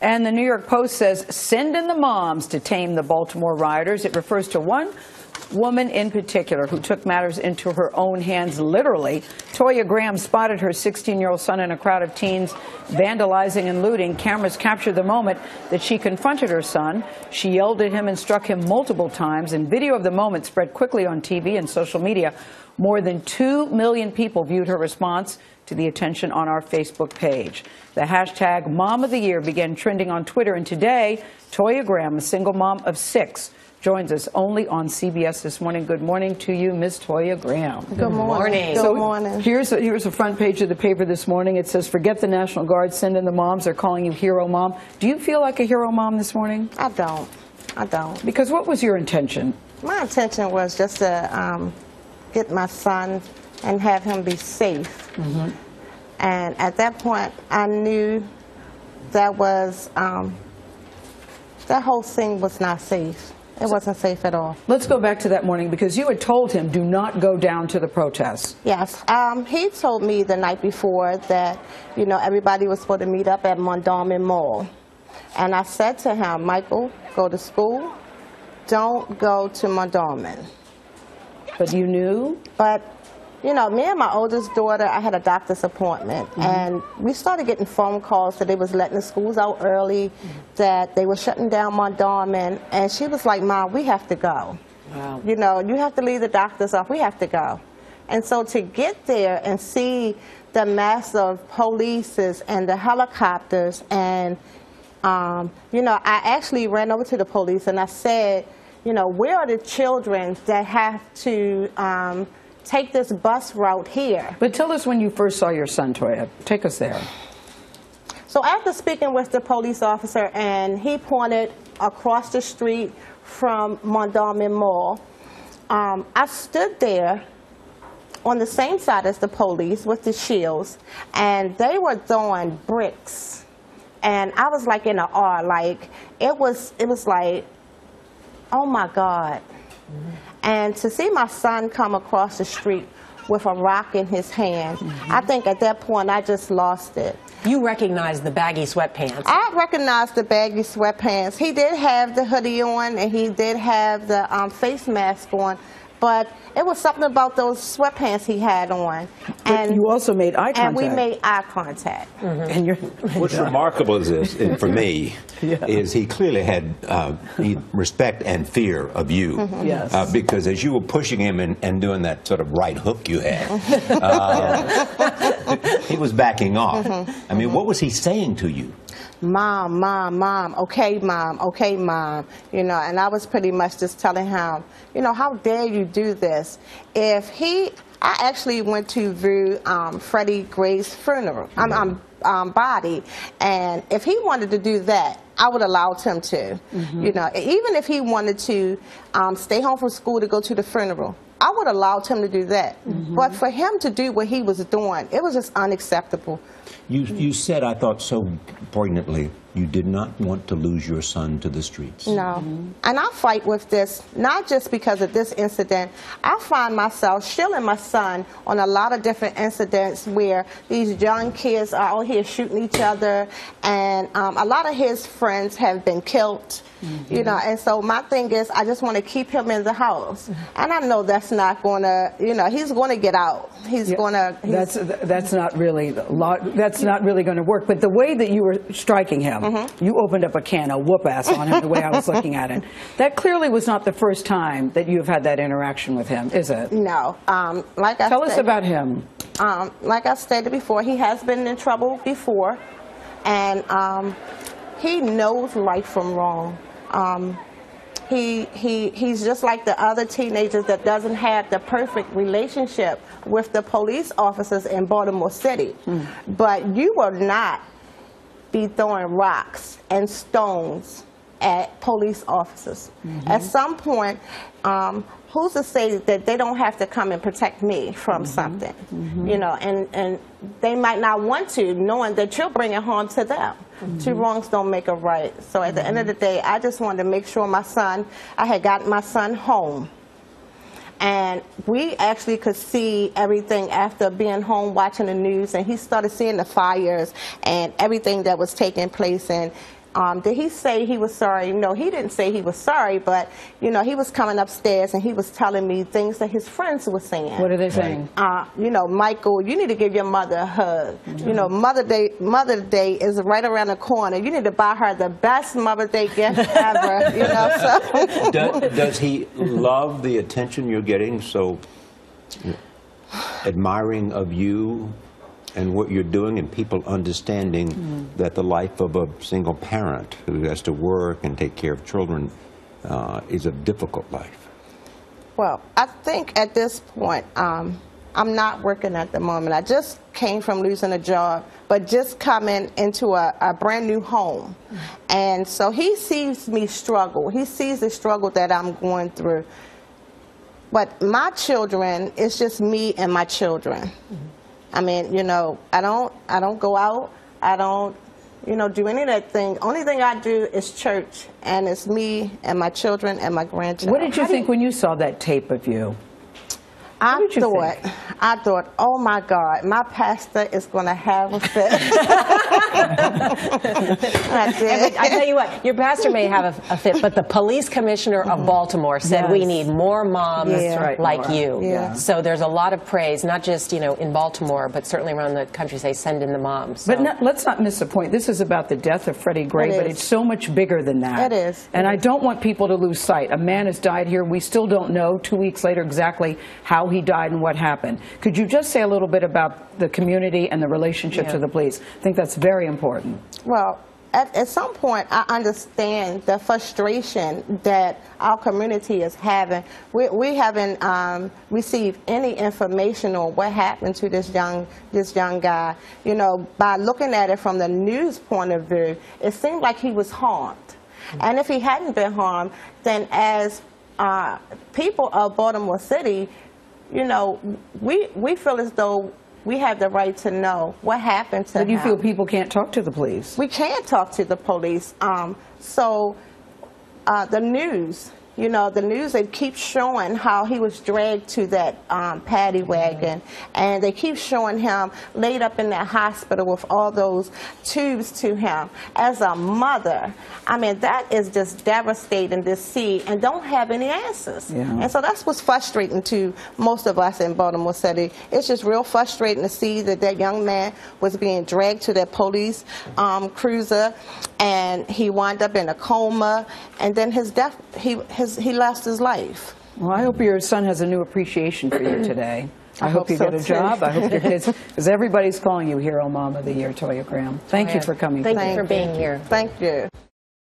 And the New York Post says, send in the moms to tame the Baltimore rioters. It refers to one woman in particular who took matters into her own hands, literally. Toya Graham spotted her 16-year-old son in a crowd of teens vandalizing and looting. Cameras captured the moment that she confronted her son. She yelled at him and struck him multiple times, and video of the moment spread quickly on TV and social media. More than 2 million people viewed her response to the attention on our Facebook page. The hashtag Mom of the Year began trending on Twitter, and today, Toya Graham, a single mom of 6, joins us only on CBS This Morning. Good morning to you, Ms. Toya Graham. Good morning. So Good morning. Here's the front page of the paper this morning. It says, forget the National Guard, send in the moms. They're calling you hero mom. Do you feel like a hero mom this morning? I don't. I don't. Because what was your intention? My intention was just to get my son and have him be safe. Mm-hmm. And at that point, I knew that was, that whole thing was not safe. It wasn't safe at all. Let's go back to that morning, because you had told him, do not go down to the protests. Yes. He told me the night before that, you know, everybody was supposed to meet up at Mondawmin Mall. And I said to him, Michael, go to school. Don't go to Mondawmin. But you knew? But, you know, me and my oldest daughter, I had a doctor's appointment. Mm-hmm. And we started getting phone calls that they was letting the schools out early, that they were shutting down Mondawmin. And she was like, Mom, we have to go. Wow. You know, you have to leave the doctors off. We have to go. And so to get there and see the massive polices and the helicopters and, you know, I actually ran over to the police and I said, you know, where are the children that have to take this bus route here? But tell us when you first saw your son, Toya. Take us there. So after speaking with the police officer, and he pointed across the street from Mondawmin Mall, I stood there on the same side as the police with the shields, and they were throwing bricks. And I was like in an awe, like it was like, oh my God. Mm-hmm. And to see my son come across the street with a rock in his hand, mm-hmm. I think at that point I just lost it. You recognized the baggy sweatpants. I recognized the baggy sweatpants. He did have the hoodie on and he did have the face mask on, but it was something about those sweatpants he had on. And you also made eye contact. And we made eye contact. Mm-hmm. And what's remarkable is this, and for me, is he clearly had respect and fear of you. Mm-hmm. Yes. Because as you were pushing him and doing that sort of right hook you had, he was backing off. Mm-hmm. I mean, what was he saying to you? Mom, Mom, Mom, okay, Mom, okay, Mom. You know, and I was pretty much just telling him, you know, how dare you do this? I actually went to view Freddie Gray's funeral, body, and if he wanted to do that, I would allow him to. Mm-hmm. You know, even if he wanted to stay home from school to go to the funeral, I would allow him to do that. Mm-hmm. But for him to do what he was doing, it was just unacceptable. You said, I thought so poignantly, you did not want to lose your son to the streets. No. Mm-hmm. And I fight with this, not just because of this incident. I find myself shielding my son on a lot of different incidents where these young kids are out here shooting each other, and a lot of his friends have been killed. Mm-hmm. You know, and so my thing is, I just want to keep him in the house, and I know that's not going to, you know, he's going to get out. He's going to. That's not really going to work. But the way that you were striking him, mm-hmm. you opened up a can of whoop ass on him. The way I was looking at it, that clearly was not the first time that you've had that interaction with him, is it? No. Tell us about him. Like I stated before, he has been in trouble before, and he knows right from wrong. He's just like the other teenagers that doesn't have the perfect relationship with the police officers in Baltimore City. Mm. But you will not be throwing rocks and stones at police officers. Mm-hmm. At some point, who's to say that they don't have to come and protect me from mm-hmm. something? Mm-hmm. You know, and they might not want to, knowing that you're bringing harm to them. Mm-hmm. Two wrongs don't make a right. So at the end of the day, I just wanted to make sure I had gotten my son home. And we actually could see everything after being home watching the news, and he started seeing the fires and everything that was taking place. And Did he say he was sorry? No, he didn't say he was sorry, but, you know, he was coming upstairs and he was telling me things that his friends were saying. What are they saying? You know, Michael, you need to give your mother a hug. You know, Mother's Day is right around the corner. You need to buy her the best Mother's Day gift ever, you know, so. Does he love the attention you're getting, so admiring of you and what you're doing, and people understanding that the life of a single parent who has to work and take care of children is a difficult life? Well, I think at this point, I'm not working at the moment. I just came from losing a job, but just coming into a brand new home. And so he sees me struggle. He sees the struggle that I'm going through. But my children, it's just me and my children. I mean, you know, I don't go out. I don't, you know, do any of that thing. Only thing I do is church, and it's me and my children and my grandchildren. What did you think when you saw that tape of you? I thought, oh my God, my pastor is going to have a fit. I did. I tell you what, your pastor may have a fit, but the police commissioner of Baltimore said we need more moms like you. Yeah. So there's a lot of praise, not just, you know, in Baltimore, but certainly around the country. Say, send in the moms. So. But let's not miss the point. This is about the death of Freddie Gray, but it's so much bigger than that. It is. And I don't want people to lose sight. A man has died here. We still don't know 2 weeks later exactly how he died and what happened. Could you just say a little bit about the community and the relationship to the police? I think that's very important. Well, at some point, I understand the frustration that our community is having. We haven't received any information on what happened to this young guy. You know, by looking at it from the news point of view, it seemed like he was harmed. And if he hadn't been harmed, then as people of Baltimore City, you know, we feel as though we have the right to know what happened to him. But you feel people can't talk to the police? We can't talk to the police. So the news, you know, the news, they keep showing how he was dragged to that paddy wagon, and they keep showing him laid up in that hospital with all those tubes to him. As a mother, I mean, that is just devastating to see and don't have any answers. Yeah. And so that's what's frustrating to most of us in Baltimore City. It's just real frustrating to see that that young man was being dragged to that police cruiser, and he wound up in a coma, and then his death, he lost his life. Well, I hope your son has a new appreciation for you today. I hope you so get a too. job. I hope your kids, because everybody's calling you Hero Mom of the Year, Toya Graham. Thank you for coming. Thank you for being here. Thank you.